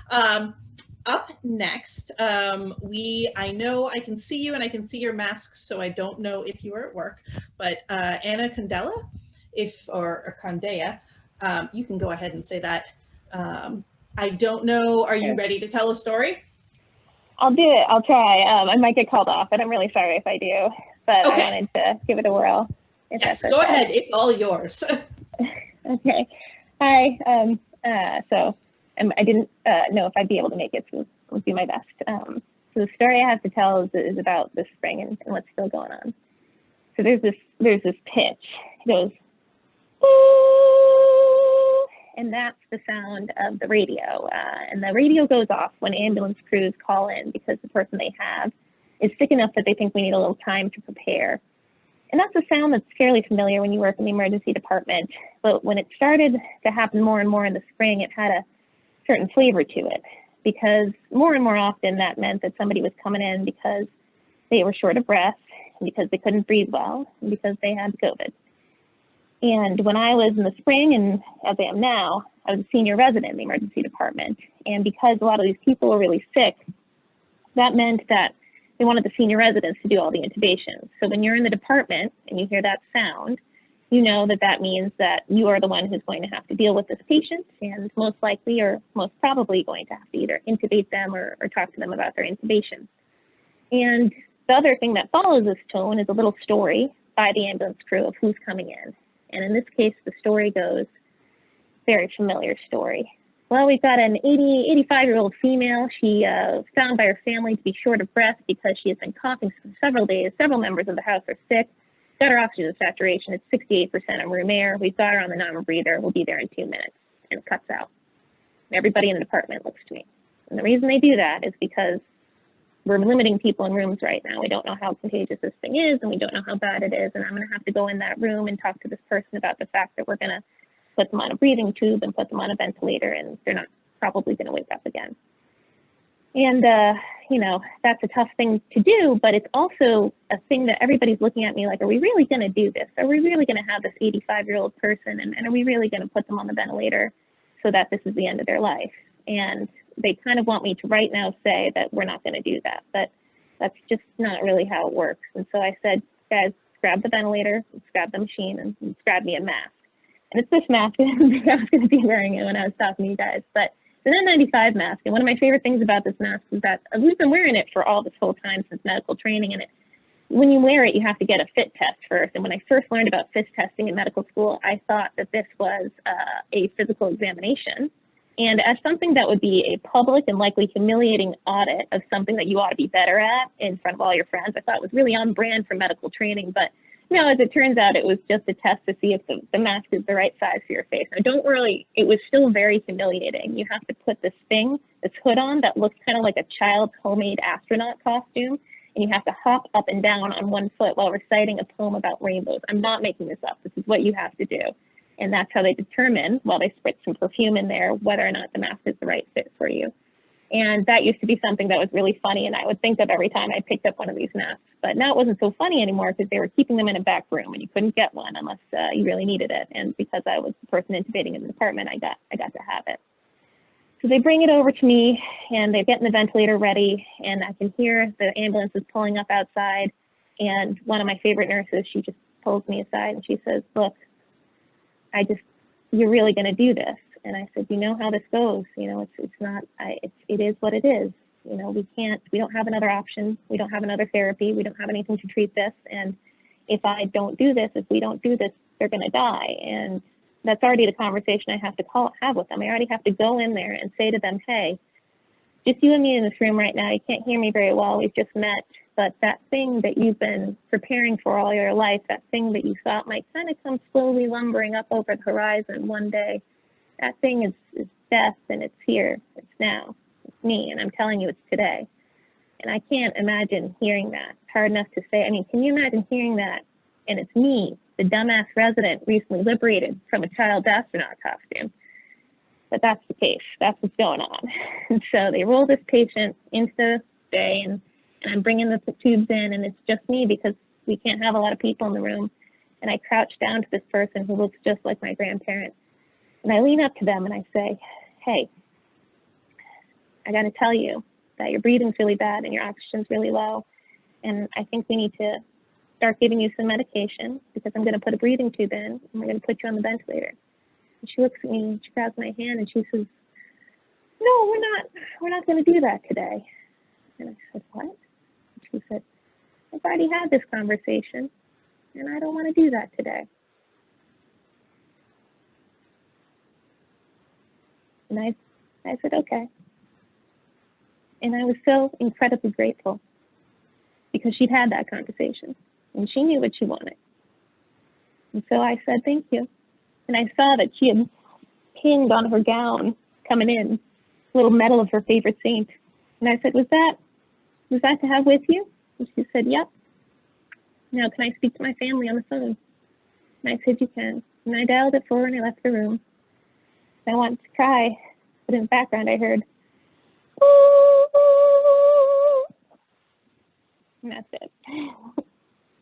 Um, Up next, I know I can see you and I can see your mask, so I don't know if you are at work, but Anna Condella, or Condea, you can go ahead and say that. I don't know, are you Sure. ready to tell a story? I'll do it. I'll try. I might get called off, but I'm really sorry if I do. But I Okay, wanted to give it a whirl, if yes, that's go okay. ahead, it's all yours. Okay. Hi. I didn't know if I'd be able to make it, so I'll do my best. So the story I have to tell is about this spring and what's still going on. So there's this pitch. It goes, and that's the sound of the radio. And the radio goes off when ambulance crews call in because the person they have is sick enough that they think we need a little time to prepare. And that's a sound that's fairly familiar when you work in the emergency department. But when it started to happen more and more in the spring, it had a certain flavor to it, because more and more often that meant that somebody was coming in because they were short of breath, and because they couldn't breathe well, and because they had COVID. And when I was in the spring, and as I am now, I was a senior resident in the emergency department. And because a lot of these people were really sick, that meant that they wanted the senior residents to do all the intubations. So when you're in the department and you hear that sound, you know that that means that you are the one who's going to have to deal with this patient, and most likely or most probably going to have to either intubate them or talk to them about their intubation. And the other thing that follows this tone is a little story by the ambulance crew of who's coming in. And in this case, the story goes, very familiar story. Well, we've got an 85-year-old female. She found by her family to be short of breath because she has been coughing for several days. Several members of the house are sick. Got her oxygen saturation at 68% on room air. We've got her on the non-breather. We'll be there in 2 minutes. And it cuts out. Everybody in the department looks to me. And the reason they do that is because we're limiting people in rooms right now. We don't know how contagious this thing is, and we don't know how bad it is. And I'm going to have to go in that room and talk to this person about the fact that we're going to put them on a breathing tube and put them on a ventilator, and they're not probably going to wake up again. And, you know, that's a tough thing to do, but it's also a thing that everybody's looking at me like, are we really going to do this? Are we really going to have this 85-year-old person, and are we really going to put them on the ventilator so that this is the end of their life? And they kind of want me to right now say that we're not going to do that, but that's just not really how it works. And so I said, guys, grab the ventilator, let's grab the machine, and let's grab me a mask. And it's this mask that I was going to be wearing it when I was talking to you guys, but it's an N95 mask. And one of my favorite things about this mask is that we've been wearing it for all this whole time since medical training. And when you wear it, you have to get a fit test first. And when I first learned about fit testing in medical school, I thought that this was a physical examination. And as something that would be a public and likely humiliating audit of something that you ought to be better at in front of all your friends, I thought it was really on brand for medical training. But no, as it turns out, it was just a test to see if the mask is the right size for your face. Now, it was still very humiliating. You have to put this hood on that looks kind of like a child's homemade astronaut costume, and you have to hop up and down on one foot while reciting a poem about rainbows. I'm not making this up. This is what you have to do. And that's how they determine, while they spritz some perfume in there, whether or not the mask is the right fit for you. And that used to be something that was really funny, and I would think of every time I picked up one of these masks. But now it wasn't so funny anymore because they were keeping them in a back room, and you couldn't get one unless you really needed it. And because I was the person intubating in the department, I got to have it. So they bring it over to me, and they're getting the ventilator ready, and I can hear the ambulance is pulling up outside. And one of my favorite nurses, she just pulls me aside, and she says, "Look, you're really going to do this." And I said, you know how this goes. You know, it is what it is. You know, we don't have another option. We don't have another therapy. We don't have anything to treat this. And if we don't do this, they're going to die. And that's already the conversation I have to have with them. I already have to go in there and say to them, hey, just you and me in this room right now. You can't hear me very well. We've just met. But that thing that you've been preparing for all your life, that thing that you thought might kind of come slowly lumbering up over the horizon one day, that thing is death, and it's here. It's now. It's me, and I'm telling you it's today. And I can't imagine hearing that. It's hard enough to say. I mean, can you imagine hearing that? And it's me, the dumbass resident recently liberated from a child's astronaut costume. But that's the case. That's what's going on. And so they roll this patient into the day, and I'm bringing the tubes in, and it's just me because we can't have a lot of people in the room. And I crouch down to this person who looks just like my grandparent. And I lean up to them and I say, hey, I got to tell you that your breathing's really bad and your oxygen's really low. And I think we need to start giving you some medication because I'm going to put a breathing tube in and we're going to put you on the ventilator. And she looks at me and she grabs my hand and she says, no, we're not going to do that today. And I said, what? And she said, I've already had this conversation and I don't want to do that today. And I said, okay. And I was so incredibly grateful because she'd had that conversation and she knew what she wanted. And so I said, thank you. And I saw that she had pinned on her gown coming in a little medal of her favorite saint. And I said, was that to have with you? And she said, yep. Now, can I speak to my family on the phone? And I said, you can. And I dialed it for her and I left the room. I wanted to cry, but in the background I heard, ooh, and that's it.